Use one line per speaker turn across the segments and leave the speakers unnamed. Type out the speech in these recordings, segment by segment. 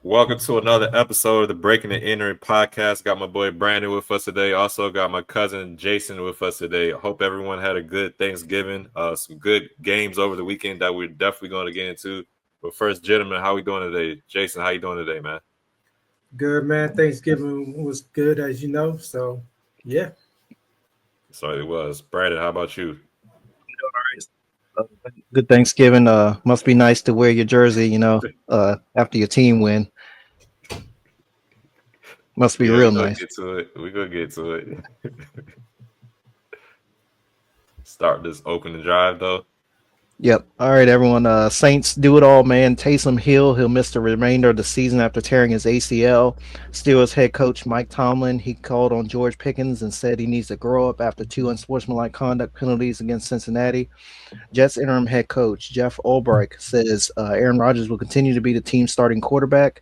Welcome to another episode of the Breaking and Entering Podcast. Got my boy Brandon with us today. Also got my cousin Jason with us today. I hope everyone had a good Thanksgiving. Some good games over the weekend that we're definitely going to get into. But first, gentlemen, how we doing today? Jason, how you doing today, man?
Good man. Thanksgiving was good, as you know. So, yeah.
So it was. Brandon, how about you?
Good Thanksgiving. Must be nice to wear your jersey, after your team win. Must be
Yeah, we're
real
gonna
nice.
get to it. We're gonna get to it. Start this opening drive though.
Yep. All right, everyone. Saints do it all, man. Taysom Hill, he'll miss the remainder of the season after tearing his ACL. Steelers head coach Mike Tomlin, he called on George Pickens and said he needs to grow up after two unsportsmanlike conduct penalties against Cincinnati. Jets interim head coach Jeff Ulbrich says Aaron Rodgers will continue to be the team's starting quarterback.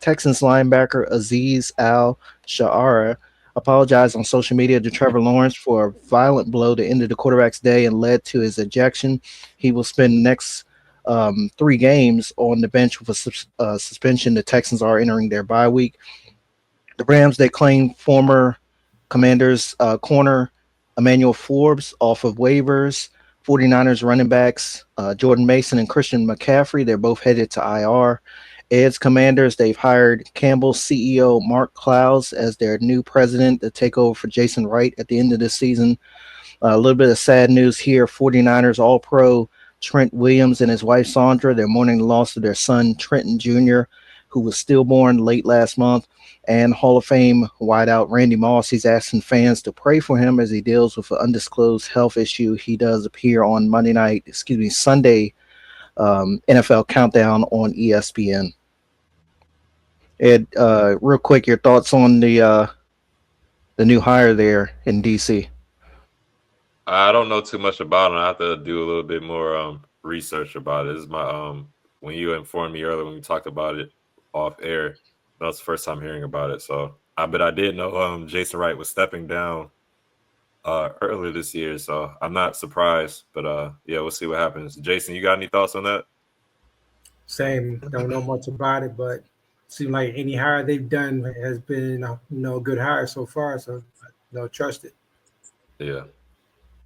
Texans linebacker Aziz Al-Sha'ara apologized on social media to Trevor Lawrence for a violent blow that ended the quarterback's day and led to his ejection. He will spend the next 3 games on the bench with a suspension. The Texans are entering their bye week. The Rams, they claim former Commanders corner Emmanuel Forbes off of waivers. 49ers running backs Jordan Mason and Christian McCaffrey, they're both headed to IR. Ed's Commanders, they've hired Campbell CEO Mark Clowes as their new president to take over for Jason Wright at the end of this season. A little bit of sad news here. 49ers All-Pro Trent Williams and his wife Sandra, they're mourning the loss of their son Trenton Jr., who was stillborn late last month. And Hall of Fame wideout Randy Moss, he's asking fans to pray for him as he deals with an undisclosed health issue. He does appear on Sunday NFL Countdown on ESPN. Ed, real quick, your thoughts on the new hire there in DC?
I don't know too much about him. I have to do a little bit more research about it. This is my when you informed me earlier when we talked about it off air, that was the first time hearing about it. So but I did know Jason Wright was stepping down earlier this year, so I'm not surprised. But yeah, we'll see what happens. Jason, you got any thoughts on that?
Same. Don't know much about it, but seems like any hire they've done has been, a good hire so far. So, trust it.
Yeah,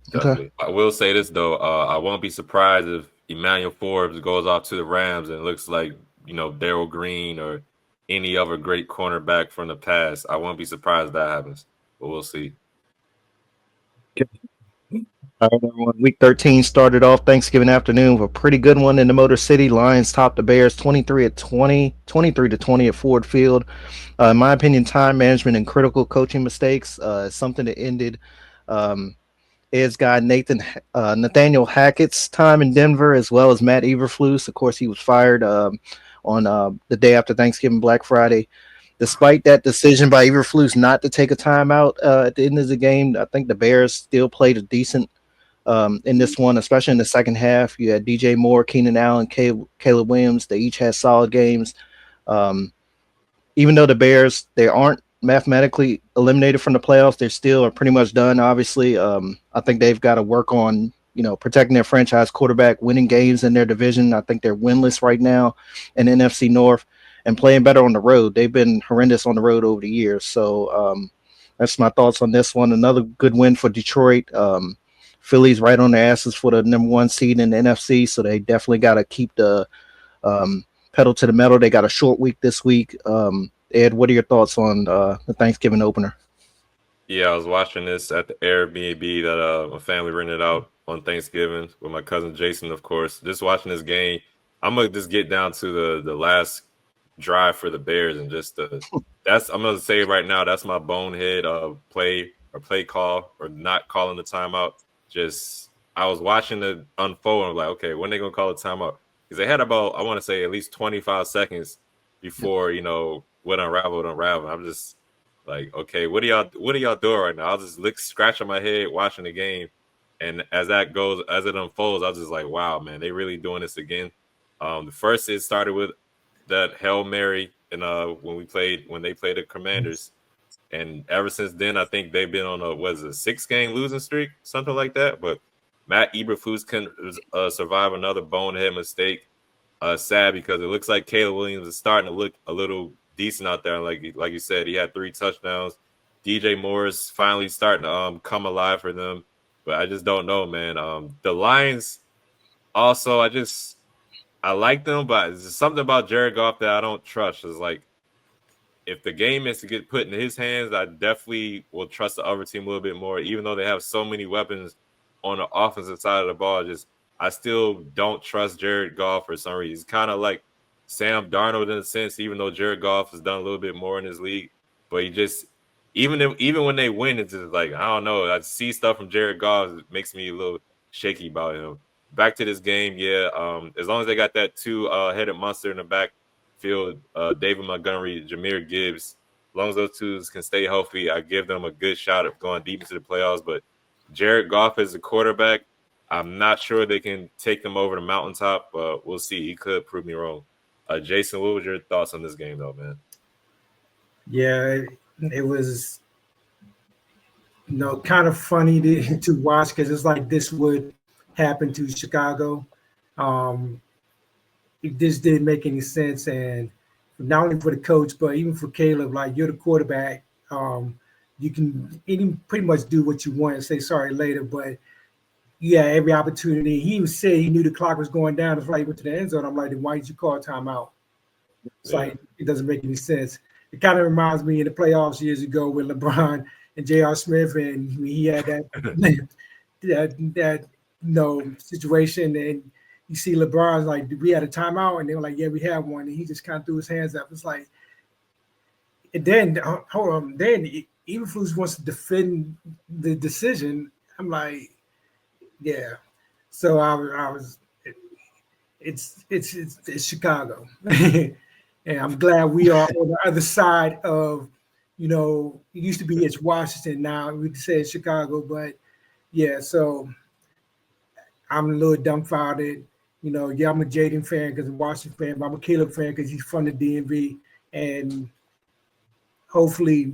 Okay.
definitely. I will say this though, I won't be surprised if Emmanuel Forbes goes off to the Rams and looks like Darryl Green or any other great cornerback from the past. I won't be surprised if that happens, but we'll see.
All right, everyone. Week 13 started off Thanksgiving afternoon with a pretty good one in the Motor City. Lions topped the Bears 23-20 at Ford Field. In my opinion, time management and critical coaching mistakes is something that ended Ed's guy Nathaniel Hackett's time in Denver, as well as Matt Eberflus. Of course, he was fired on the day after Thanksgiving, Black Friday. Despite that decision by Eberflus not to take a timeout at the end of the game, I think the Bears still played a decent in this one, especially in the second half. You had DJ Moore, Keenan Allen, Caleb Williams. They each had solid games. Even though the Bears, they aren't mathematically eliminated from the playoffs, they still are pretty much done. Obviously, I think they've got to work on protecting their franchise quarterback, winning games in their division. I think they're winless right now in NFC North and playing better on the road. They've been horrendous on the road over the years. So that's my thoughts on this one. Another good win for Detroit. Philly's right on their asses for the number 1 seed in the NFC, so they definitely got to keep the pedal to the metal. They got a short week this week. Ed, what are your thoughts on the Thanksgiving opener?
Yeah, I was watching this at the Airbnb that my family rented out on Thanksgiving with my cousin Jason, of course. Just watching this game, I'm gonna just get down to the last drive for the Bears and just I'm gonna say right now that's my bonehead play call or not calling the timeout. Just I was watching it unfold. I'm like, okay, when they gonna call a timeout? Because they had about I want to say at least 25 seconds before what unraveled. I'm just like, okay, what are y'all doing right now? I was just scratching my head watching the game, and as it unfolds, I was just like, wow, man, they really doing this again. The first it started with that Hail Mary and when they played the Commanders. And ever since then, I think they've been on a 6-game losing streak, something like that. But Matt Eberflus can survive another bonehead mistake. sad because it looks like Caleb Williams is starting to look a little decent out there. Like you said, he had 3 touchdowns. DJ Moore's finally starting to come alive for them, but I just don't know, man. The Lions also, I like them, but there's something about Jared Goff that I don't trust. It's like if the game is to get put in his hands, I definitely will trust the other team a little bit more, even though they have so many weapons on the offensive side of the ball. I still don't trust Jared Goff for some reason. He's kind of like Sam Darnold in a sense, even though Jared Goff has done a little bit more in his league. But even when they win, it's just like, I don't know. I see stuff from Jared Goff. It makes me a little shaky about him. Back to this game, yeah. As long as they got that 2-headed monster in the backfield, David Montgomery, Jahmyr Gibbs, as long as those two can stay healthy, I give them a good shot of going deep into the playoffs. But Jared Goff as a quarterback, I'm not sure they can take them over the mountaintop, but we'll see. He could prove me wrong. Jason, what was your thoughts on this game, though, man?
Yeah, it was, kind of funny to watch because it's like this would happen to Chicago. This didn't make any sense, and not only for the coach, but even for Caleb, like you're the quarterback. You can pretty much do what you want and say sorry later, but yeah, every opportunity. He even said he knew the clock was going down. It's like he went to the end zone. I'm like, then why did you call timeout? It's like it doesn't make any sense. It kind of reminds me in the playoffs years ago with LeBron and J.R. Smith, and he had that situation, and you see LeBron's like, we had a timeout, and they were like, yeah, we have one, and he just kind of threw his hands up. It's like, and then then Eberflus wants to defend the decision. I'm like, yeah. So I was, it's Chicago, and I'm glad we are on the other side of, it used to be it's Washington, now we can say it's Chicago, but yeah. So I'm a little dumbfounded. I'm a Jayden fan because I'm a Washington fan, but I'm a Caleb fan because he's from the DMV, and hopefully,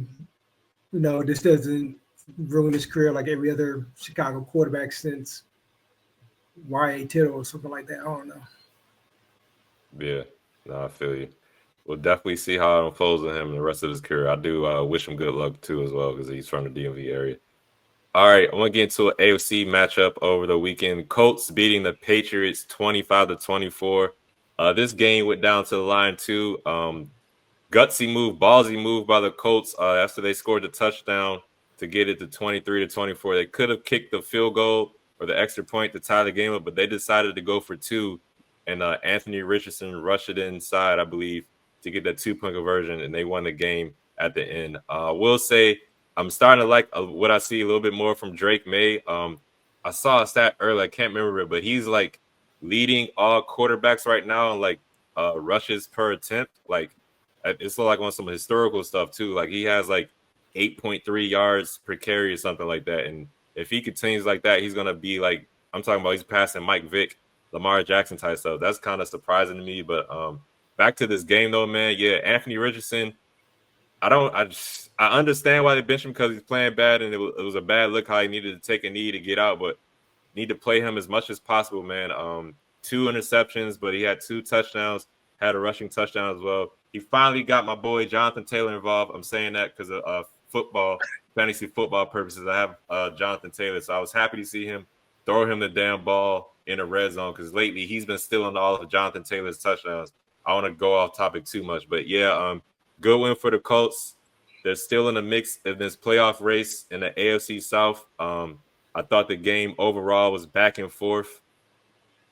this doesn't ruin his career like every other Chicago quarterback since Y.A. Tittle or something like that. I don't know.
Yeah, no, I feel you. We'll definitely see how it unfolds with him in the rest of his career. I do wish him good luck too as well because he's from the DMV area. All right, I'm going to get into an AFC matchup over the weekend. Colts beating the Patriots 25-24. This game went down to the line too. Gutsy move, ballsy move by the Colts after they scored the touchdown to get it to 23-24. They could have kicked the field goal or the extra point to tie the game up, but they decided to go for 2. And Anthony Richardson rushed it inside, I believe, to get that 2-point conversion, and they won the game at the end. Will say I'm starting to like what I see a little bit more from Drake May. I saw a stat earlier, I can't remember it, but he's like leading all quarterbacks right now in like rushes per attempt. Like it's like on some historical stuff too. Like he has like 8.3 yards per carry or something like that. And if he continues like that, he's gonna be like, I'm talking about he's passing Mike Vick, Lamar Jackson type stuff. That's kind of surprising to me. But back to this game though, man. Yeah, Anthony Richardson. I understand why they benched him because he's playing bad, and it was a bad look how he needed to take a knee to get out, but need to play him as much as possible, man. 2 interceptions, but he had 2 touchdowns, had a rushing touchdown as well. He finally got my boy Jonathan Taylor involved. I'm saying that because of fantasy football purposes. I have Jonathan Taylor, so I was happy to see him throw him the damn ball in a red zone because lately he's been stealing all of Jonathan Taylor's touchdowns. I want to go off topic too much, but yeah, good win for the Colts. They're still in the mix in this playoff race in the AFC South. I thought the game overall was back and forth.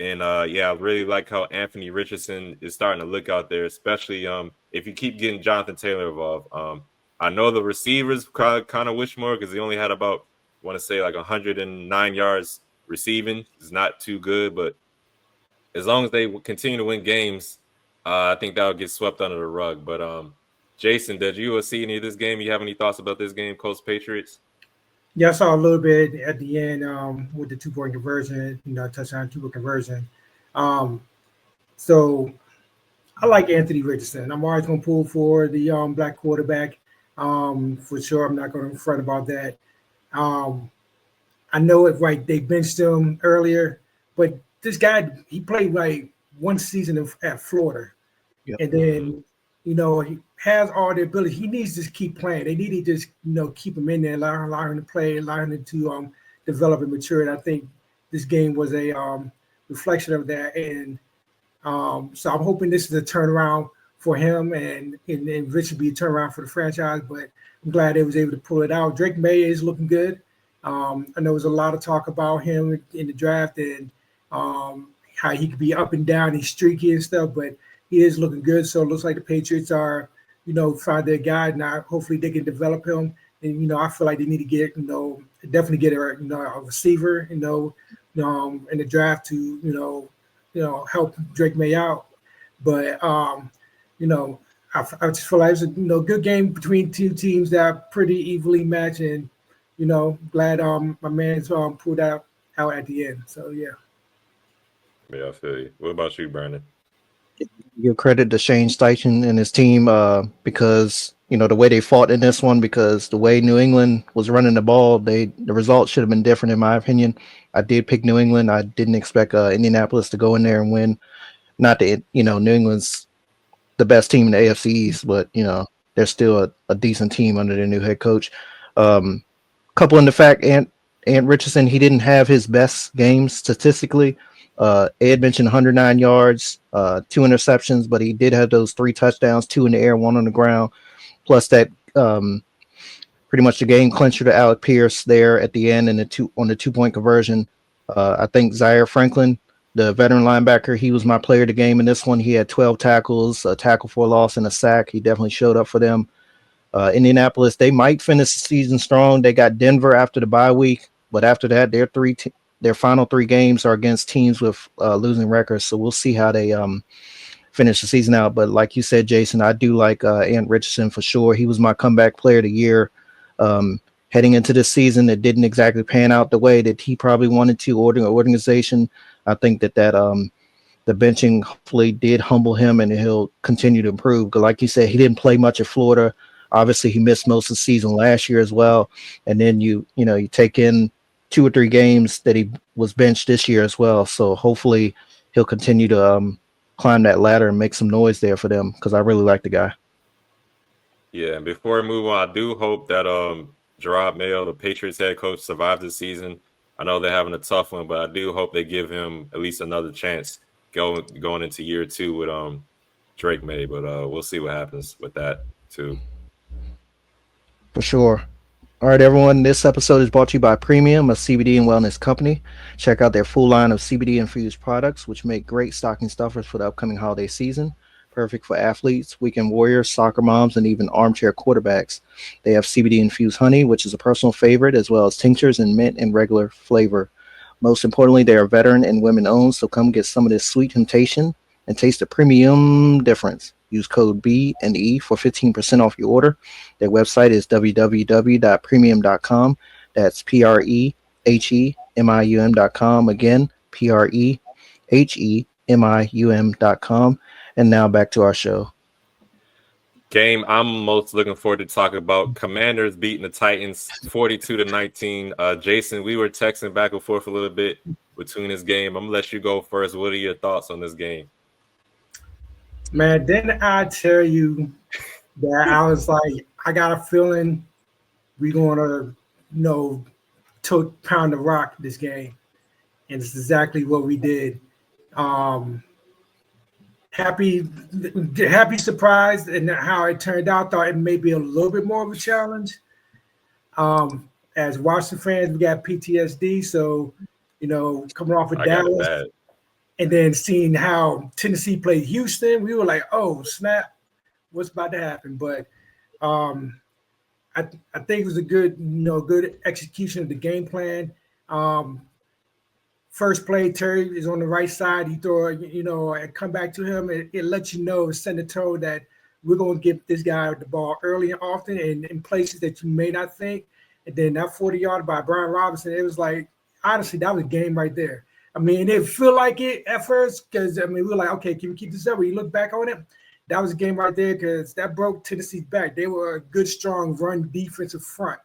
And, yeah, I really like how Anthony Richardson is starting to look out there, especially if you keep getting Jonathan Taylor involved. I know the receivers kind of wish more because he only had about, I want to say, like 109 yards receiving. It's not too good, but as long as they continue to win games, I think that will get swept under the rug. But Jason, did you see any of this game? You have any thoughts about this game, Colts Patriots?
Yeah, I saw a little bit at the end with the 2-point conversion, touchdown 2-point conversion. So I like Anthony Richardson. I'm always going to pull for the black quarterback for sure. I'm not going to front about that. I know it, right? They benched him earlier, but this guy, he played like one season at Florida,
Yep.
and then he has all the ability. He needs to keep playing. They need to just keep him in there, allow him to play, allow him to develop and mature. And I think this game was a reflection of that. And so I'm hoping this is a turnaround for him, and Rich will be a turnaround for the franchise. But I'm glad they was able to pull it out. Drake May is looking good. I know there was a lot of talk about him in the draft and how he could be up and down, he's streaky and stuff, but he is looking good. So it looks like the Patriots are, find their guy now. Hopefully they can develop him. And, I feel like they need to get, definitely get a receiver, in the draft to, help Drake May out. But, I just feel like it's a good game between two teams that are pretty evenly matched, and glad my man's pulled out at the end. So yeah.
Yeah, I feel you. What about you, Brandon?
Give credit to Shane Steichen and his team because the way they fought in this one, because the way New England was running the ball, the results should have been different in my opinion. I did pick New England. I didn't expect Indianapolis to go in there and win. Not that New England's the best team in the AFC East, but they're still a decent team under their new head coach. Couple in the fact, Ant Richardson, he didn't have his best game statistically. Ed mentioned 109 yards, 2 interceptions, but he did have those 3 touchdowns, 2 in the air, 1 on the ground. Plus that pretty much the game clincher to Alec Pierce there at the end and on the 2-point conversion. I think Zaire Franklin, the veteran linebacker, he was my player of the game in this one. He had 12 tackles, a tackle for a loss, and a sack. He definitely showed up for them. Indianapolis, they might finish the season strong. They got Denver after the bye week, but after that, their final 3 games are against teams with losing records. So we'll see how they finish the season out. But like you said, Jason, I do like Ant Richardson for sure. He was my comeback player of the year. Heading into this season, it didn't exactly pan out the way that he probably wanted to, or the organization. I think that the benching hopefully did humble him, and he'll continue to improve. Because like you said, he didn't play much at Florida. Obviously, he missed most of the season last year as well. And then you take in 2 or 3 games that he was benched this year as well. So hopefully he'll continue to climb that ladder and make some noise there for them, because I really like the guy.
Yeah, and before we move on, I do hope that Gerard Mayo, the Patriots head coach, survives this season. I know they're having a tough one, but I do hope they give him at least another chance going into year 2 with Drake May. But we'll see what happens with that too.
For sure. All right, everyone. This episode is brought to you by Premium, a CBD and wellness company. Check out their full line of CBD-infused products, which make great stocking stuffers for the upcoming holiday season. Perfect for athletes, weekend warriors, soccer moms, and even armchair quarterbacks. They have CBD-infused honey, which is a personal favorite, as well as tinctures and mint and regular flavor. Most importantly, they are veteran and women-owned, so come get some of this sweet temptation and taste the premium difference. Use code B&E for 15% off your order. Their website is www.premium.com. That's PREHEMIUM.com. Again, PREHEMIUM.com. And now back to our show.
Game I'm most looking forward to talking about. Commanders beating the Titans 42-19. Jason, we were texting back and forth a little bit between this game. I'm gonna let you go first. What are your thoughts on this game?
Man, didn't I tell you that I was like, I got a feeling we're going to, pound the rock this game. And it's exactly what we did. Happy surprised and how it turned out. Thought it may be a little bit more of a challenge. As Washington fans, we got PTSD. So, coming off of Dallas. And then seeing how Tennessee played Houston, we were like, "Oh snap, what's about to happen?" But I think it was a good execution of the game plan. First play, Terry is on the right side. He throw, and come back to him. It lets you know, send a tone that we're going to get this guy the ball early and often, and in places that you may not think. And then that 40-yard by Brian Robinson, it was like, honestly, that was a game right there. I mean, it didn't feel like it at first because, we were like, okay, can we keep this up? When you look back on it, that was a game right there because that broke Tennessee's back. They were a good, strong run defensive front,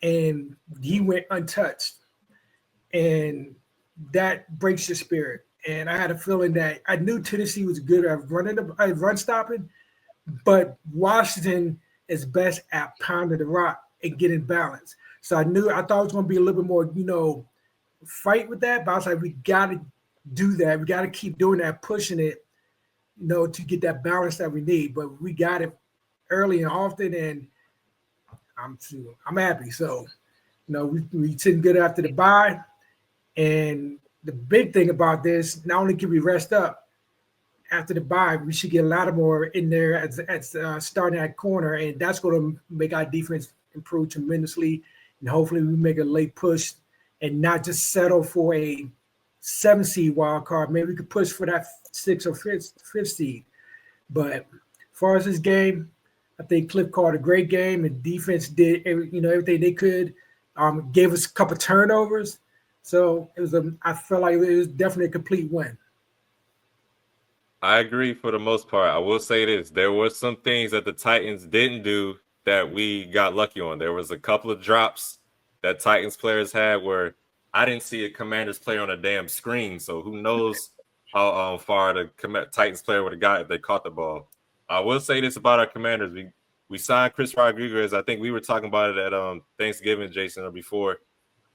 and he went untouched. And that breaks your spirit. and I had a feeling that I knew Tennessee was good at run stopping, but Washington is best at pounding the rock and getting balance. So I thought it was going to be a little bit more, fight with that. But I was like, we got to do that. We got to keep doing that, pushing it, to get that balance that we need. But we got it early and often, and I'm happy. So, we sitting good after the bye, and the big thing about this, not only can we rest up after the bye, we should get a lot of more in there at starting at corner, and that's going to make our defense improve tremendously. And hopefully, we make a late push and not just settle for a 7 seed wild card. Maybe we could push for that 6th or 5th seed. But as far as this game, I think Cliff called a great game, and defense did everything they could. Gave us a couple turnovers, so I felt like it was definitely a complete win.
I agree for the most part. I will say this: there were some things that the Titans didn't do that we got lucky on. There was a couple of drops that Titans players had where I didn't see a Commanders player on a damn screen. So who knows how far the Titans player would have got if they caught the ball. I will say this about our Commanders: we signed Chris Rodriguez. I think we were talking about it at Thanksgiving, Jason, or before,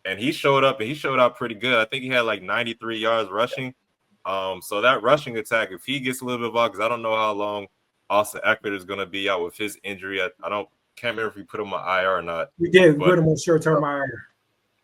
and he showed up and he showed out pretty good. I think he had like 93 yards rushing. So that rushing attack, if he gets a little bit of ball, because I don't know how long Austin Eckler is going to be out with his injury. Can't remember if we put him on IR or not.
We did. We put him on short-term IR.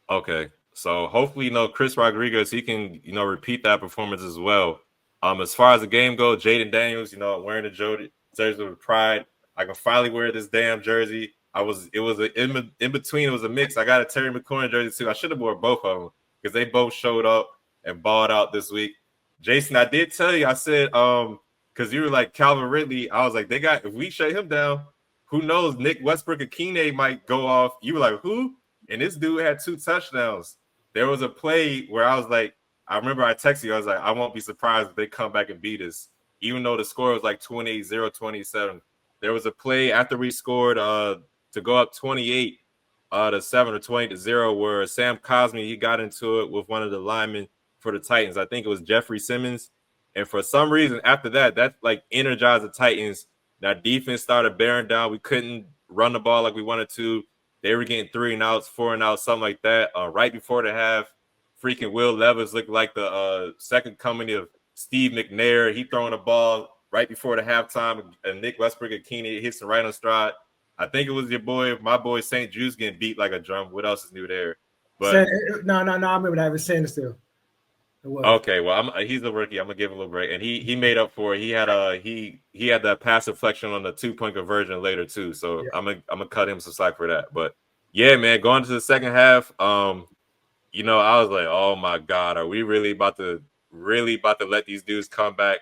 Okay. So hopefully, Chris Rodriguez, he can, repeat that performance as well. As far as the game goes, Jayden Daniels, wearing the jersey with pride. I can finally wear this damn jersey. It was in between. It was a mix. I got a Terry McLaurin jersey too. I should have wore both of them because they both showed up and balled out this week. Jason, I did tell you, I said, because you were like Calvin Ridley, I was like, if we shut him down, who knows? Nick Westbrook-Akine might go off. You were like, who? And this dude had 2 touchdowns. There was a play where I was like, I remember I texted you, I was like, I won't be surprised if they come back and beat us, even though the score was like 28-0-27. There was a play after we scored to go up 28 to 7 or 20-0 where Sam Cosmi, he got into it with one of the linemen for the Titans. I think it was Jeffrey Simmons. And for some reason, after that like energized the Titans. That defense started bearing down. We couldn't run the ball like we wanted to. They were getting 3 and outs, 4 and outs, something like that. Right before the half, freaking Will Levis looked like the second coming of Steve McNair. He throwing the ball right before the halftime, and Nick Westbrook-Akine hits him right on stride. I think it was my boy St. Jude's getting beat like a drum. What else is new there? But
no. I remember that. It was Sanders still.
Okay, well, he's a rookie. I'm gonna give him a little break, and he made up for it. He had that pass deflection on the 2-point conversion later too. So yeah. I'm gonna cut him some slack for that. But yeah, man, going to the second half, I was like, oh my God, are we really about to let these dudes come back?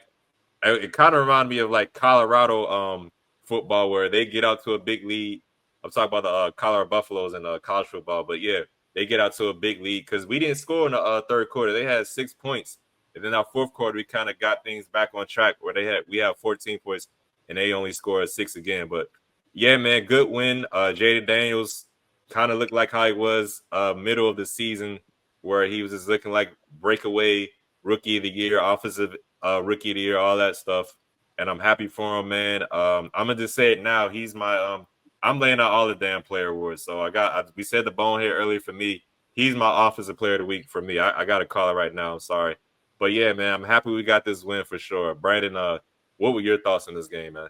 It kind of reminded me of like Colorado football where they get out to a big lead. I'm talking about the Colorado Buffaloes in college football, but yeah. They get out to a big lead because we didn't score in the third quarter. They had 6 points. And then our fourth quarter, we kind of got things back on track where we had 14 points and they only scored 6 again. But yeah, man, good win. Jayden Daniels kind of looked like how he was middle of the season where he was just looking like breakaway rookie of the year, offensive rookie of the year, all that stuff. And I'm happy for him, man. I'm going to just say it now. He's my I'm laying out all the damn player awards. So we said the bonehead earlier for me. He's my offensive player of the week for me. I got to call it right now. I'm sorry. But yeah, man, I'm happy we got this win for sure. Brandon, what were your thoughts on this game, man?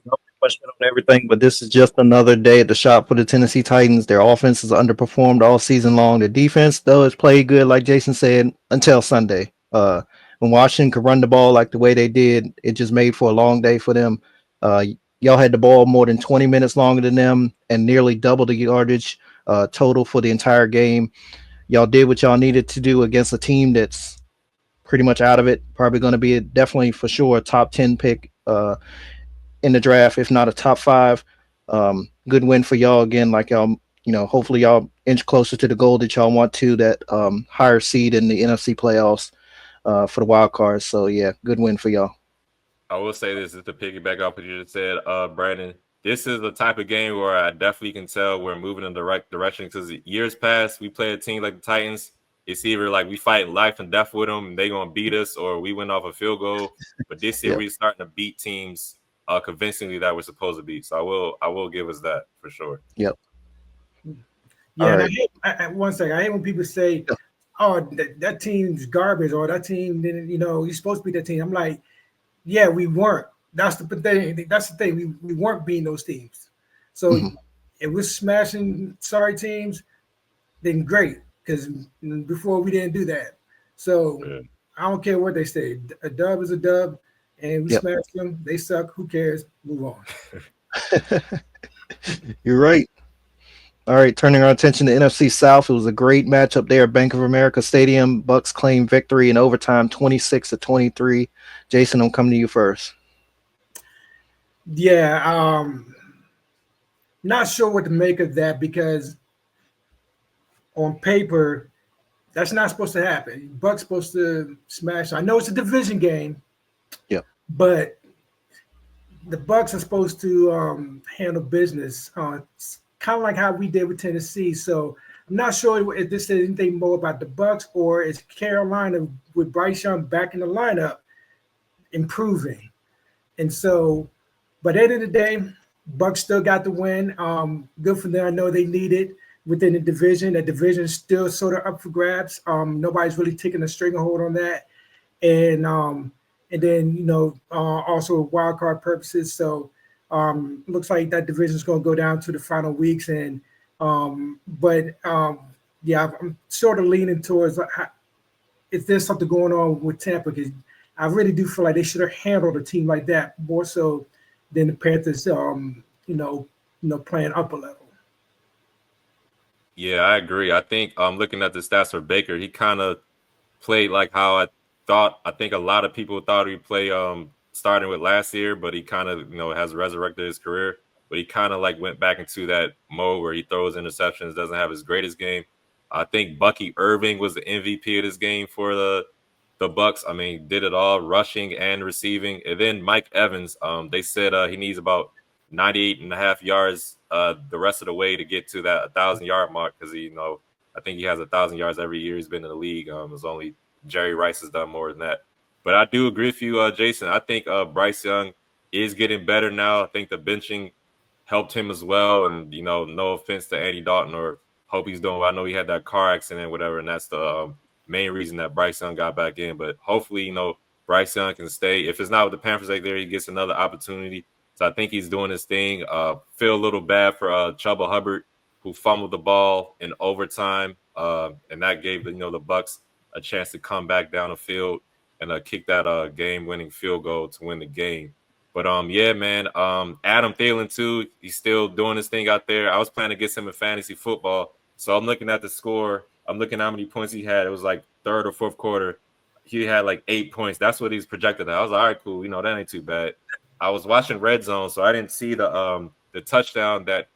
No question on everything, but this is just another day at the shop for the Tennessee Titans. Their offense has underperformed all season long. The defense, though, has played good, like Jason said, until Sunday. When Washington could run the ball like the way they did, it just made for a long day for them. Y'all had the ball more than 20 minutes longer than them and nearly double the yardage total for the entire game. Y'all did what y'all needed to do against a team that's pretty much out of it. Probably going to be definitely for sure a top 10 pick in the draft, if not a top 5. Good win for y'all again. Like y'all, hopefully y'all inch closer to the goal that y'all want to, that higher seed in the NFC playoffs for the wild cards. So yeah, good win for y'all.
I will say this is to piggyback off what you just said, Brandon. This is the type of game where I definitely can tell we're moving in the right direction because years past, we played a team like the Titans it's either like we fight life and death with them, and they gonna beat us, or we win off a field goal. But this year
Yep.
we're starting to beat teams convincingly that we're supposed to beat. So I will give us that for sure.
Yep.
Yeah,
All
and
right.
one second. I hate when people say,
Yeah.
"Oh, that team's garbage," or "That team didn't." You're supposed to be that team. I'm like, yeah, we weren't. That's the thing. That's the thing. We weren't beating those teams. So
Mhm.
if we're smashing sorry teams, then great. Because before we didn't do that. So
Yeah.
I don't care what they say. A dub is a dub, and we
Yep.
smashed them. They suck. Who cares? Move on.
You're right. All right, turning our attention to NFC South. It was a great matchup there at Bank of America Stadium. Bucks claimed victory in overtime, 26-23. Jason, I'm coming to you first.
Yeah, not sure what to make of that because on paper, that's not supposed to happen. Bucks supposed to smash. I know it's a division game,
Yep.
but the Bucks are supposed to handle business, kind of like how we did with Tennessee. So I'm not sure if this is anything more about the Bucks or is Carolina with Bryce Young back in the lineup improving. And so, but at the end of the day, Bucks still got the win. Good for them. I know they need it within the division. The division is still sort of up for grabs. Nobody's really taking a hold on that, and then also wild card purposes. So looks like that division is going to go down to the final weeks. And but yeah, I'm sort of leaning towards if there's something going on with Tampa because I really do feel like they should have handled a team like that more so than the Panthers. Playing upper level.
Yeah, I agree. I think looking at the stats for Baker, he kind of played like how I thought. I think a lot of people thought he'd play starting with last year, but he kind of has resurrected his career. But he kind of like went back into that mode where he throws interceptions, doesn't have his greatest game. I think Bucky Irving was the MVP of this game for the Bucks. I mean, did it all, rushing and receiving. And then Mike Evans, they said he needs about 98 and a half yards the rest of the way to get to that 1,000-yard mark because I think he has 1,000 yards every year he's been in the league. It's only Jerry Rice has done more than that. But I do agree with you, Jason. I think Bryce Young is getting better now. I think the benching helped him as well. And, no offense to Andy Dalton or hope he's doing well. I know he had that car accident, whatever, and that's the main reason that Bryce Young got back in. But hopefully, Bryce Young can stay. If it's not with the Panthers right there, he gets another opportunity. So I think he's doing his thing. Feel a little bad for Chuba Hubbard, who fumbled the ball in overtime, and that gave the Bucks a chance to come back down the field and kick that game-winning field goal to win the game. But yeah, man, Adam Thielen too. He's still doing his thing out there. I was planning to get him in fantasy football, so I'm looking at the score. I'm looking at how many points he had. It was like third or fourth quarter. He had like 8 points. That's what he's projected at. I was like, all right, cool. That ain't too bad. I was watching Red Zone, so I didn't see the touchdown that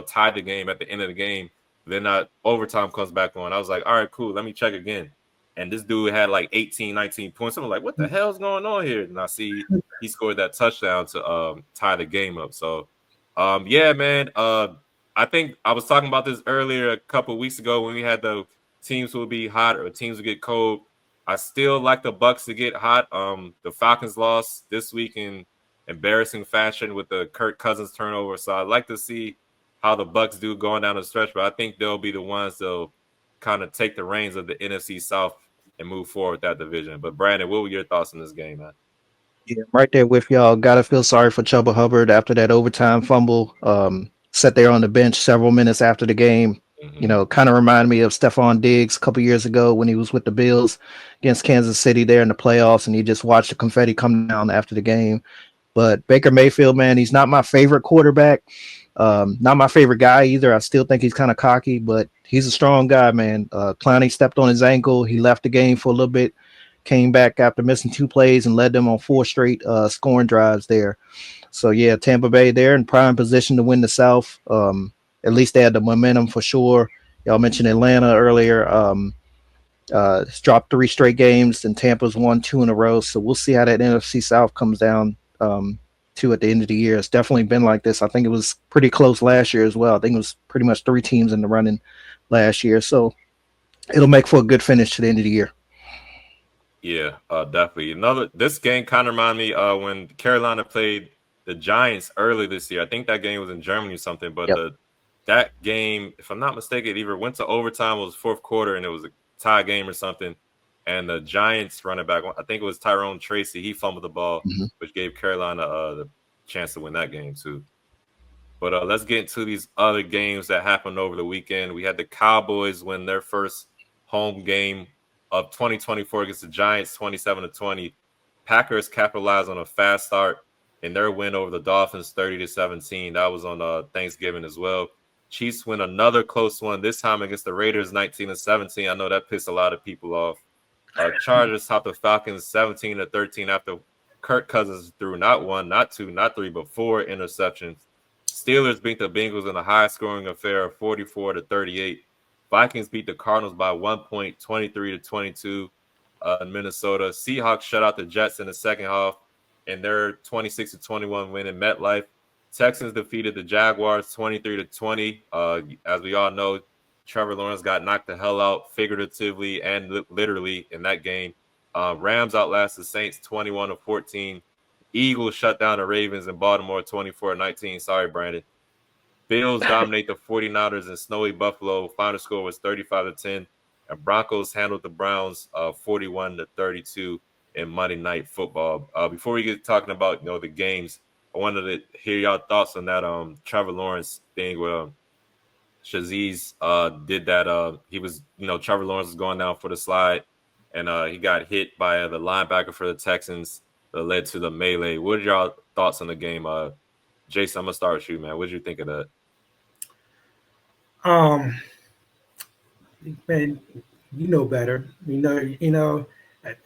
tied the game at the end of the game. Then that overtime comes back on. I was like, all right, cool. Let me check again. And this dude had like 18, 19 points. I'm like, what the hell's going on here? And I see he scored that touchdown to tie the game up. So, yeah, man. I think I was talking about this earlier a couple of weeks ago when we had the teams will be hot or teams will get cold. I still like the Bucks to get hot. The Falcons lost this week in embarrassing fashion with the Kirk Cousins turnover. So I'd like to see how the Bucks do going down the stretch, but I think they'll be the ones that'll kind of take the reins of the NFC South and move forward with that division. But Brandon, what were your thoughts on this game, man?
Yeah, I'm right there with y'all. Gotta feel sorry for Chuba Hubbard after that overtime fumble. Sat there on the bench several minutes after the game.
Mm-hmm.
Kind of reminded me of Stephon Diggs a couple years ago when he was with the Bills against Kansas City there in the playoffs, and he just watched the confetti come down after the game. But Baker Mayfield, man, he's not my favorite quarterback. Not my favorite guy either. I still think he's kind of cocky, but he's a strong guy, man. Clowney stepped on his ankle. He left the game for a little bit, came back after missing 2 plays and led them on 4 straight scoring drives there. So, yeah, Tampa Bay there in prime position to win the South. At least they had the momentum for sure. Y'all mentioned Atlanta earlier. It's dropped 3 straight games, and Tampa's won 2 in a row. So we'll see how that NFC South comes down to at the end of the year. It's definitely been like this. I think it was pretty close last year as well. I think it was pretty much 3 teams in the running last year. So it'll make for a good finish to the end of the year.
Yeah, definitely. This game kind of reminded me when Carolina played the Giants early this year. I think that game was in Germany or something, but
Yep.
that game, if I'm not mistaken, it either went to overtime, it was fourth quarter, and it was a tie game or something. And the Giants running back, I think it was Tyrone Tracy, he fumbled the ball,
Hmm.
which gave Carolina the chance to win that game too. But let's get into these other games that happened over the weekend. We had the Cowboys win their first home game of 2024 against the Giants, 27-20. Packers capitalized on a fast start in their win over the Dolphins, 30-17. That was on Thanksgiving as well. Chiefs win another close one, this time against the Raiders, 19-17. I know that pissed a lot of people off. Chargers topped the Falcons 17-13 after Kirk Cousins threw not one, not two, not three, but four interceptions. Steelers beat the Bengals in a high-scoring affair of 44-38. Vikings beat the Cardinals by 1 point, 23-22 in Minnesota. Seahawks shut out the Jets in the second half in their 26-21 win in MetLife. Texans defeated the Jaguars 23-20. As we all know, Trevor Lawrence got knocked the hell out figuratively and literally in that game. Rams outlast the Saints 21-14. Eagles shut down the Ravens in Baltimore 24-19. Sorry, Brandon. Bills dominate the 49ers in snowy Buffalo. Final score was 35-10. And Broncos handled the Browns 41-32 in Monday Night Football. Before we get talking about the games, I wanted to hear y'all thoughts on that Trevor Lawrence thing where Shaziz did that. He was, Trevor Lawrence was going down for the slide, and he got hit by the linebacker for the Texans that led to the melee. What are y'all thoughts on the game? Jason, I'm gonna start with you, man. What did you think of that?
Um, man, you know better.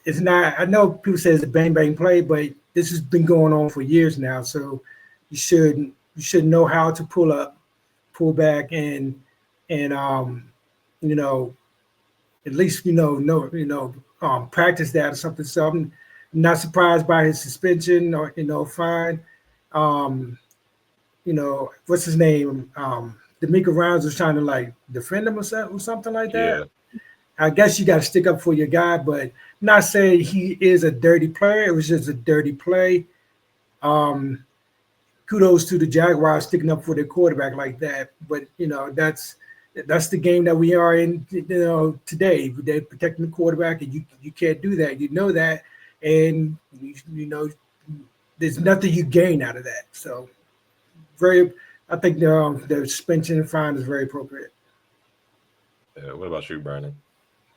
It's not. I know people say it's a bang bang play, but this has been going on for years now. So you should know how to pull back, and you know, at least practice that or something. So I'm not surprised by his suspension or fine. Um, what's his name? D'Amico Rounds was trying to like defend him or something like that.
Yeah,
I guess you got to stick up for your guy, but not saying he is a dirty player. It was just a dirty play. Um, Kudos to the Jaguars sticking up for their quarterback like that. But that's the game that we are in. Today they're protecting the quarterback, and you can't do that. You know that, and there's nothing you gain out of that. So very, I think the suspension and fine is very appropriate.
yeah. What about you, Brandon?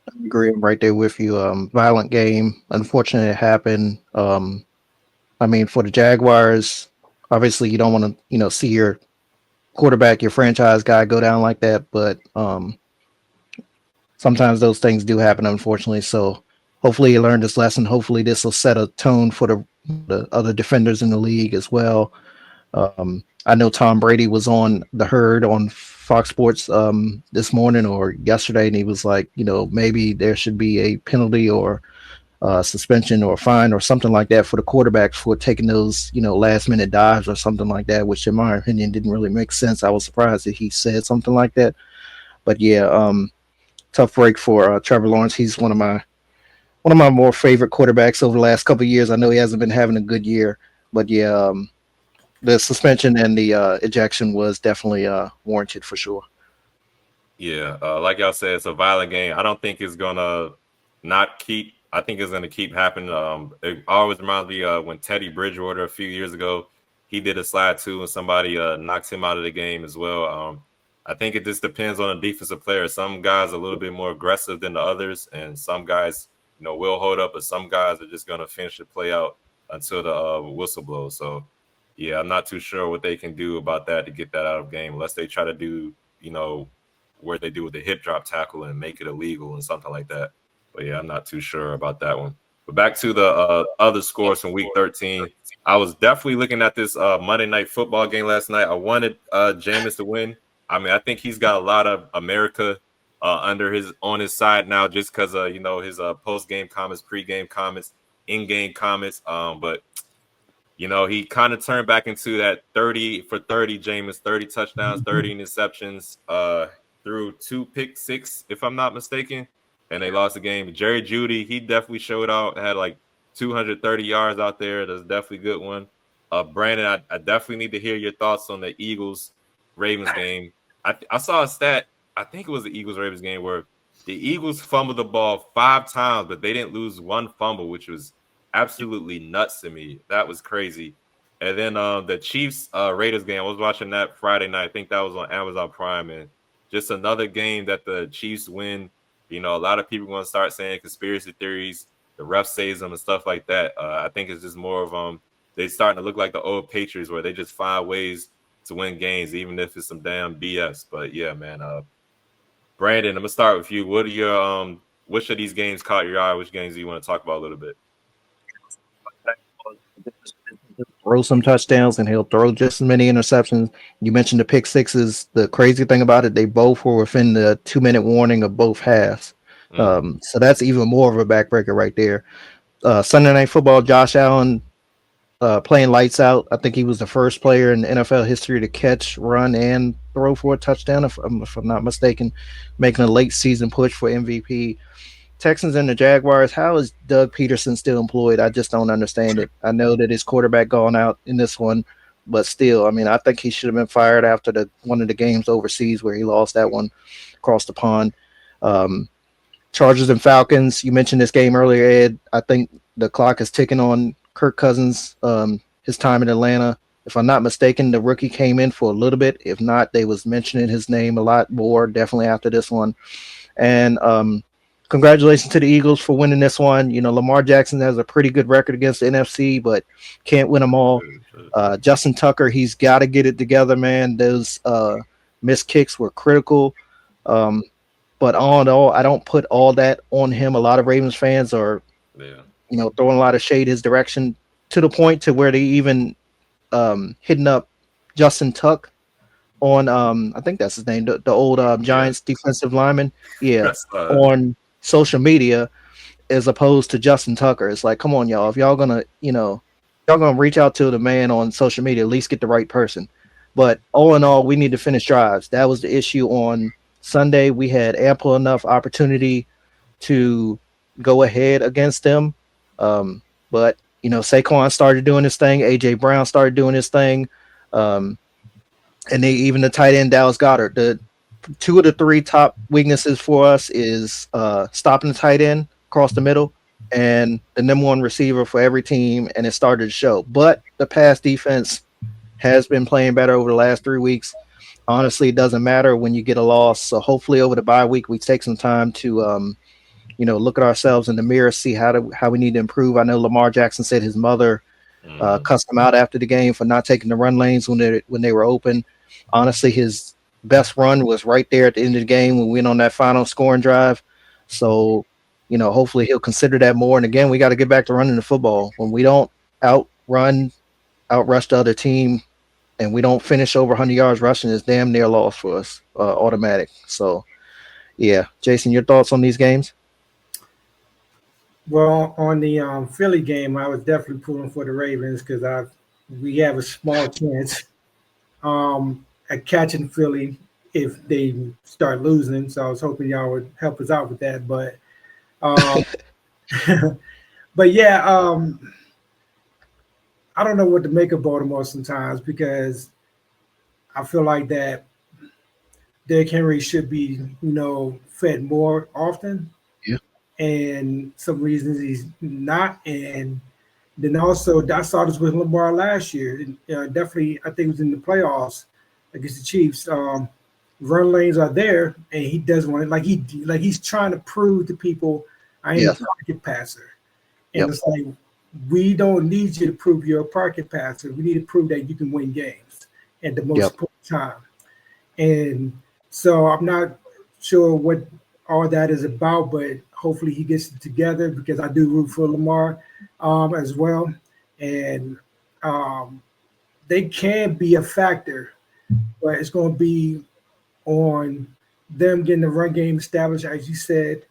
I agree. I'm right there with you. Violent game. Unfortunately, it happened. I mean, for the Jaguars, obviously you don't want to, see your quarterback, your franchise guy go down like that. But sometimes those things do happen, unfortunately. So hopefully you learned this lesson. Hopefully this will set a tone for the other defenders in the league as well. I know Tom Brady was on the herd on Fox Sports this morning or yesterday, and he was like, maybe there should be a penalty or suspension or fine or something like that for the quarterback for taking those, last minute dives or something like that, which in my opinion didn't really make sense. I was surprised that he said something like that. But yeah, tough break for Trevor Lawrence. He's one of my more favorite quarterbacks over the last couple of years. I know he hasn't been having a good year, but yeah, the suspension and the ejection was definitely warranted for sure.
Yeah, like y'all said, it's a violent game. I don't think it's gonna not keep. I think it's gonna keep happening. It always reminds me when Teddy Bridgewater a few years ago, he did a slide too, and somebody knocked him out of the game as well. I think it just depends on the defensive player. Some guys are a little bit more aggressive than the others, and some guys, will hold up, but some guys are just gonna finish the play out until the whistle blows. So, yeah, I'm not too sure what they can do about that to get that out of game, unless they try to do, where they do with the hip drop tackle and make it illegal and something like that. But yeah, I'm not too sure about that one. But back to the other scores from Week 13. I was definitely looking at this Monday Night Football game last night. I wanted Jameis to win. I mean, I think he's got a lot of America on his side now, just because his post game comments, pre game comments, in game comments. But he kind of turned back into that 30 for 30 Jameis, 30 touchdowns, 30 interceptions. threw 2 pick six, if I'm not mistaken, and they lost the game. Jerry Jeudy, he definitely showed out. Had like 230 yards out there. That's definitely a good one. Brandon, I definitely need to hear your thoughts on the Eagles Ravens game. I saw a stat. I think it was the Eagles Ravens game where the Eagles fumbled the ball 5 times, but they didn't lose one fumble, which was absolutely nuts to me. That was crazy. And then the Chiefs Raiders game, I was watching that Friday night. I think that was on Amazon Prime, and just another game that the Chiefs win. You know, a lot of people are going to start saying conspiracy theories. The ref saves them and stuff like that. I think it's just more of they starting to look like the old Patriots where they just find ways to win games, even if it's some damn BS. But yeah, man. Brandon, I'm gonna start with you. What are your which of these games caught your eye? Which games do you want to talk about a little bit?
Throw some touchdowns and he'll throw just as many interceptions. You mentioned the pick sixes. The crazy thing about it, they both were within the 2-minute warning of both halves. So that's even more of a backbreaker right there. Sunday Night Football, Josh Allen playing lights out. I think he was the first player in NFL history to catch, run, and throw for a touchdown, if I'm not mistaken, making a late season push for MVP. Texans and the Jaguars, how is Doug Peterson still employed? I just don't understand it. I know that his quarterback gone out in this one, but still, I mean, I think he should have been fired after one of the games overseas where he lost that one across the pond. Chargers and Falcons, you mentioned this game earlier, Ed. I think the clock is ticking on Kirk Cousins, his time in Atlanta. If I'm not mistaken, the rookie came in for a little bit. If not, they was mentioning his name a lot more, definitely after this one. And congratulations to the Eagles for winning this one. You know, Lamar Jackson has a pretty good record against the NFC, but can't win them all. Justin Tucker, he's got to get it together, man. Those missed kicks were critical. But all in all, I don't put all that on him. A lot of Ravens fans are, throwing a lot of shade his direction to the point to where they even hitting up Justin Tuck on, I think that's his name, the old Giants defensive lineman. Yeah, on social media as opposed to Justin Tucker. It's like, come on, y'all. If y'all gonna, y'all gonna reach out to the man on social media, at least get the right person. But all in all, we need to finish drives. That was the issue on Sunday. We had ample enough opportunity to go ahead against them. But Saquon started doing his thing. AJ Brown started doing his thing. And even the tight end Dallas Goedert. The 2 of the 3 top weaknesses for us is stopping the tight end across the middle and the number 1 receiver for every team, and it started to show. But the pass defense has been playing better over the last 3 weeks. Honestly, it doesn't matter when you get a loss. So hopefully over the bye week, we take some time to look at ourselves in the mirror, see how we need to improve. I know Lamar Jackson said his mother cussed him out after the game for not taking the run lanes when they were open. Honestly, his best run was right there at the end of the game when we went on that final scoring drive. So, hopefully he'll consider that more. And again, we got to get back to running the football. When we don't outrush the other team, and we don't finish over 100 yards rushing, it's damn near loss for us, automatic. So, yeah. Jason, your thoughts on these games?
Well, on the Philly game, I was definitely pulling for the Ravens because we have a small chance at catching Philly if they start losing. So I was hoping y'all would help us out with that. But but yeah, I don't know what to make of Baltimore sometimes because I feel like that Derrick Henry should be, fed more often.
Yeah.
And some reasons he's not. And then also, I saw this with Lamar last year. Definitely, I think it was in the playoffs against the Chiefs. Run lanes are there, and he doesn't want it. He's trying to prove to people, I ain't a pocket passer. And it's like, we don't need you to prove you're a pocket passer. We need to prove that you can win games at the most important time. And so I'm not sure what all that is about, but hopefully he gets it together because I do root for Lamar as well. And they can be a factor, but it's going to be on them getting the run game established, as you said,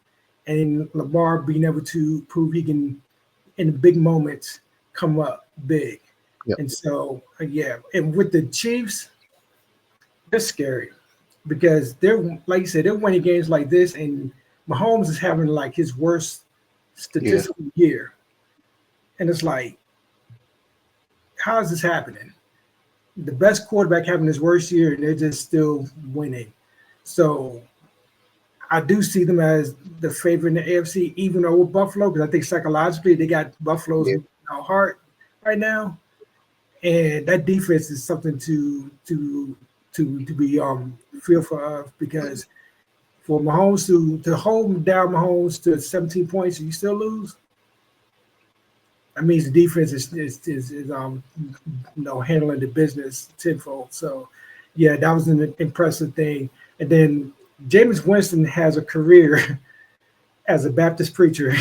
and Lamar being able to prove he can, in the big moments, come up big.
Yep.
And so, and with the Chiefs, they're scary. because they're like you said, they're winning games like this, and Mahomes is having like his worst
Yeah.
statistical year, and it's like, how is this happening? The best quarterback having his worst year, and they're just still winning. So I do see them as the favorite in the AFC, even over Buffalo, because I think psychologically they got Buffalo's
Yeah.
heart right now, and that defense is something to be fearful of because for Mahomes to hold down Mahomes to 17 points and you still lose, that means the defense is handling the business tenfold. So yeah, that was an impressive thing. And then Jameis Winston has a career as a Baptist preacher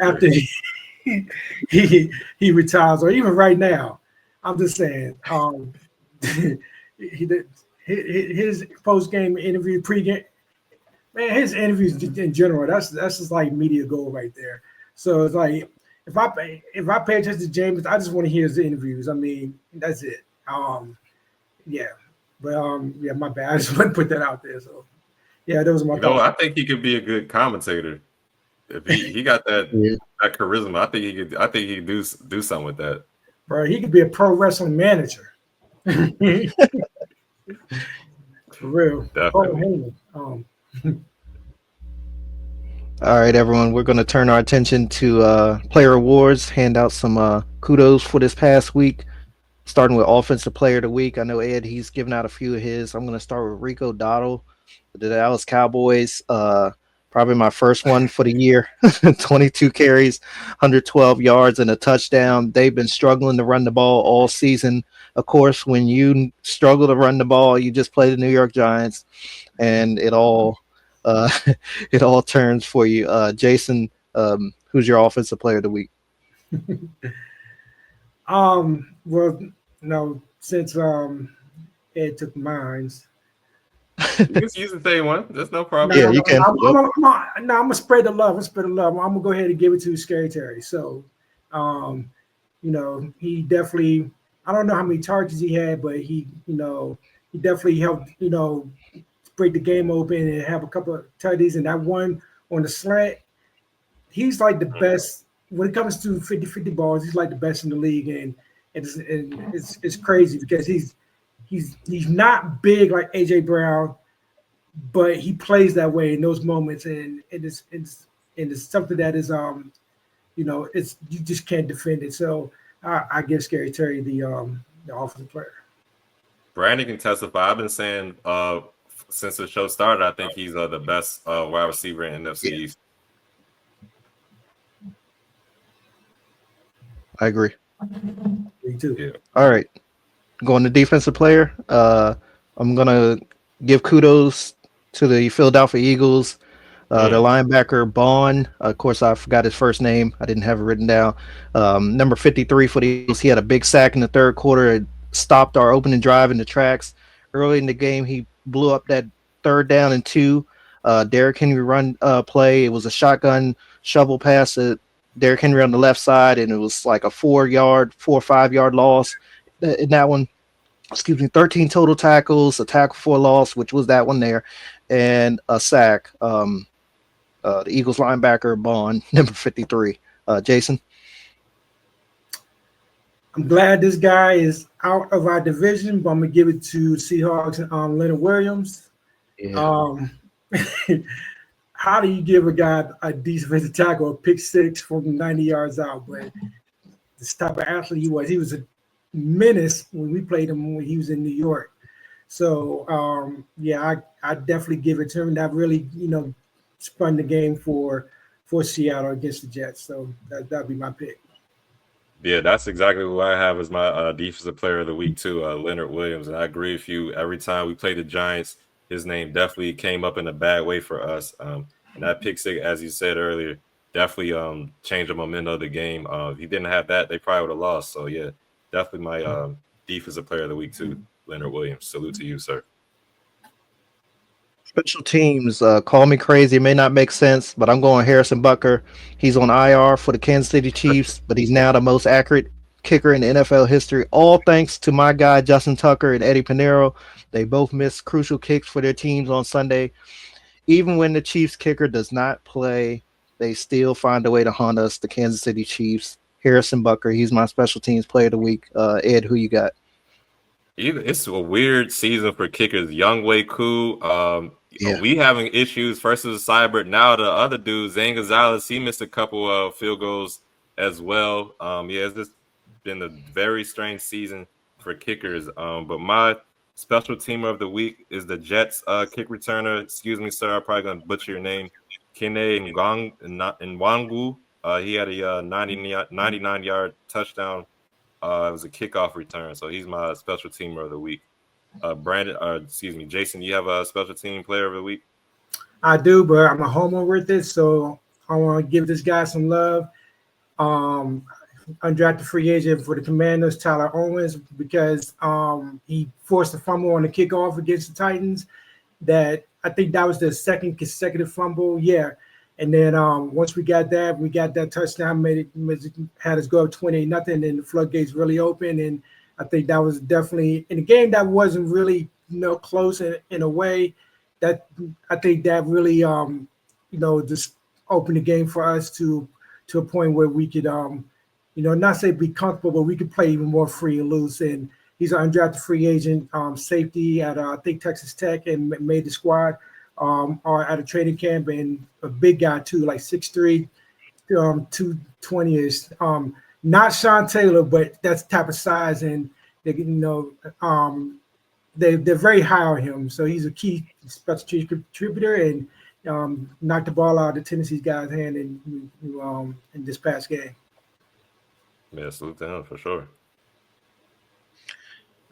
after he retires, or even right now. I'm just saying, he did his post game interview, pregame, man, his interviews in general, that's just like media gold right there. So it's like if I pay attention to James, I just want to hear his interviews. I mean, that's it. Yeah, but yeah, my bad. I just want to put that out there. So yeah, those are my
You know,
thoughts.
I think he could be a good commentator. If he got that
Yeah.
that charisma, I think he could do something with that.
Bro, he could be a pro wrestling manager. For real. Oh,
Definitely.
hey,
All right, everyone. We're going to turn our attention to player awards. Hand out some kudos for this past week. Starting with offensive player of the week. I know Ed. He's given out a few of his. I'm going to start with Rico Dottle, the Dallas Cowboys. Probably my first one for the year. 22 carries, 112 yards, and a touchdown. They've been struggling to run the ball all season. Of course, when you struggle to run the ball, you just play the New York Giants, and uh, it all turns for you. Jason, who's your offensive player of the week?
well, no, since Ed took mines.
You can use the same one. That's no problem.
Yeah,
No,
you can. Yep.
I'm gonna spread the love. I'm spread the love. I'm gonna go ahead and give it to Scary Terry. So, um, he definitely. I don't know how many targets he had, but he definitely helped. Break the game open and have a couple of tutties. And that one on the slant, he's like the best when it comes to 50-50 balls. He's like the best in the league, and it's crazy because he's not big like AJ Brown, but he plays that way in those moments, and it's something that is it's you just can't defend it. So I give Scary Terry the offensive player.
Brandon can testify. I've been saying since the show started, I think he's the best wide receiver in NFC East.
I agree.
Me too.
Yeah.
All right. Going to defensive player. I'm going to give kudos to the Philadelphia Eagles. The linebacker, Bond. Of course, I forgot his first name. I didn't have it written down. Number 53 for the Eagles. He had a big sack in the third quarter. It stopped our opening drive in the tracks. Early in the game, he blew up that 3rd down and 2. Derrick Henry run play. It was a shotgun shovel pass to Derrick Henry on the left side, and it was like a 4 or 5 yard loss in that one. 13 total tackles, a tackle for a loss, which was that one there, and a sack. The Eagles linebacker, Bond, number 53. Jason?
I'm glad this guy is out of our division, but I'm gonna give it to Seahawks and Leonard Williams.
Yeah.
How do you give a guy a defensive tackle, a pick six from 90 yards out? But this type of athlete he was a menace when we played him when he was in New York. So yeah, I definitely give it to him. That really spun the game for Seattle against the Jets. So that'd be my pick.
Yeah, that's exactly what I have as my defensive player of the week too, Leonard Williams. And I agree with you. Every time we played the Giants, his name definitely came up in a bad way for us. And that pick six, as you said earlier, definitely changed the momentum of the game. If he didn't have that, they probably would have lost. So yeah, definitely my defensive player of the week too, Leonard Williams. Salute to you, sir.
Special teams, call me crazy. It may not make sense, but I'm going Harrison Butker. He's on IR for the Kansas City Chiefs, but he's now the most accurate kicker in NFL history, all thanks to my guy Justin Tucker and Eddie Pinero. They both missed crucial kicks for their teams on Sunday. Even when the Chiefs kicker does not play, they still find a way to haunt us, the Kansas City Chiefs. Harrison Bucker, he's my special teams player of the week. Ed, who you got?
It's a weird season for kickers. Youngway Koo,
Yeah.
we having issues versus Cybert. Now the other dude, Zane Gonzalez, he missed a couple of field goals as well. It's just been a very strange season for kickers. But my special teamer of the week is the Jets kick returner. Excuse me, sir, I'm probably gonna butcher your name. Kene Nwangu. He had a 99-yard touchdown. It was a kickoff return, so he's my special teamer of the week. Jason, you have a special team player of the week?
I do, but I'm a homer with it, so I want to give this guy some love. Undrafted free agent for the Commanders, Tyler Owens, because he forced a fumble on the kickoff against the Titans. That I think that was the second consecutive fumble. Yeah. And then once we got that touchdown, had us go up 28-0, and the floodgates really open. And I think that was definitely in a game that wasn't really close in a way. That I think that really just opened the game for us to a point where we could not say be comfortable, but we could play even more free and loose. And he's an undrafted free agent safety at I think Texas Tech, and made the squad. At a training camp, and a big guy too, like 6'3", 220-ish. Not Sean Taylor, but that's the type of size, and they're very high on him. So he's a key special team contributor, and knocked the ball out of Tennessee's guy's hand in this past game.
Yeah, salute to him for sure.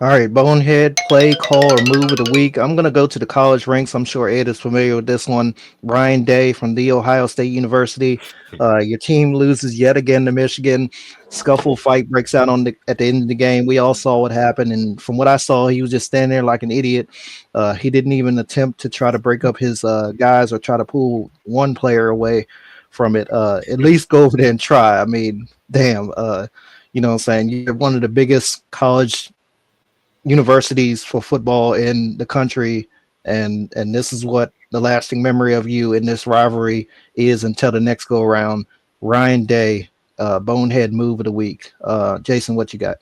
All right, bonehead, play, call, or move of the week. I'm going to go to the college ranks. I'm sure Ed is familiar with this one. Ryan Day from The Ohio State University. Your team loses yet again to Michigan. Scuffle fight breaks out at the end of the game. We all saw what happened, and from what I saw, he was just standing there like an idiot. He didn't even attempt to try to break up his guys or try to pull one player away from it. At least go over there and try. I mean, damn. You know what I'm saying? You're one of the biggest college universities for football in the country, and this is what the lasting memory of you in this rivalry is until the next go around. Ryan Day, bonehead move of the week. Jason, what you got?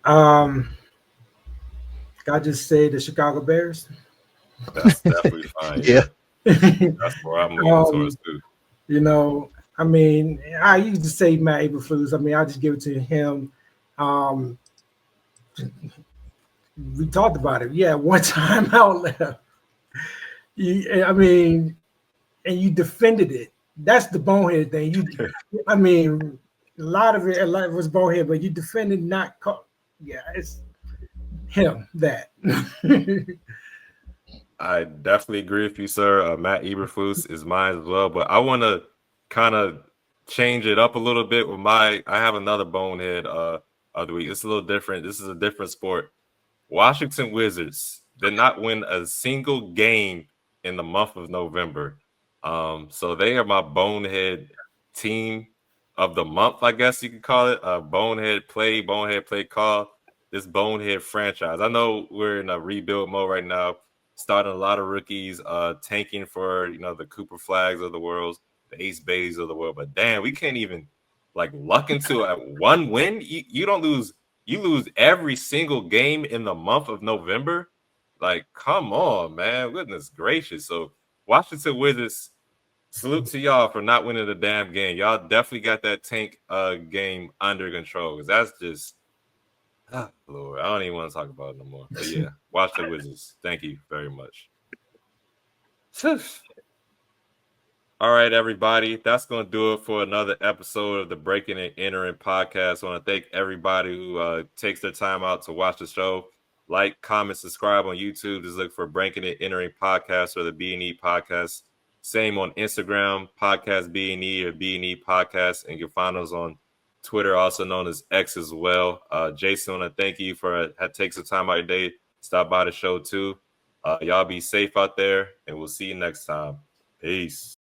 I just say the Chicago Bears.
That's definitely fine.
Yeah.
That's where I'm moving towards too.
I mean, I used to say Matt Eberflus. I mean, I just give it to him. We talked about it. Yeah, one time out left. And you defended it. That's the bonehead thing. A lot of it was bonehead, but you defended not caught. Yeah, it's him that.
I definitely agree with you, sir. Matt Eberflus is mine as well, but I want to kind of change it up a little bit with I have another bonehead of the week. It's a little different. This is a different sport. Washington Wizards did not win a single game in the month of November. So they are my bonehead team of the month, I guess you could call it. Bonehead play call. This bonehead franchise. I know we're in a rebuild mode right now, starting a lot of rookies, tanking for the Cooper Flags of the world, the Ace Baileys of the world. But damn, we can't even luck into one win. You don't lose. You lose every single game in the month of November. Come on, man. Goodness gracious. So Washington Wizards, salute to y'all for not winning the damn game. Y'all definitely got that tank game under control. Because that's just, Lord, I don't even want to talk about it no more. But yeah, Washington Wizards. Thank you very much. All right, everybody. That's going to do it for another episode of the Breaking and Entering podcast. I want to thank everybody who takes their time out to watch the show. Like, comment, subscribe on YouTube. Just look for Breaking and Entering podcast or the B&E Podcast. Same on Instagram, Podcast B&E or B&E Podcast. And you can find us on Twitter, also known as X as well. Jason, I want to thank you for taking some time out of your day. Stop by the show too. Y'all be safe out there, and we'll see you next time. Peace.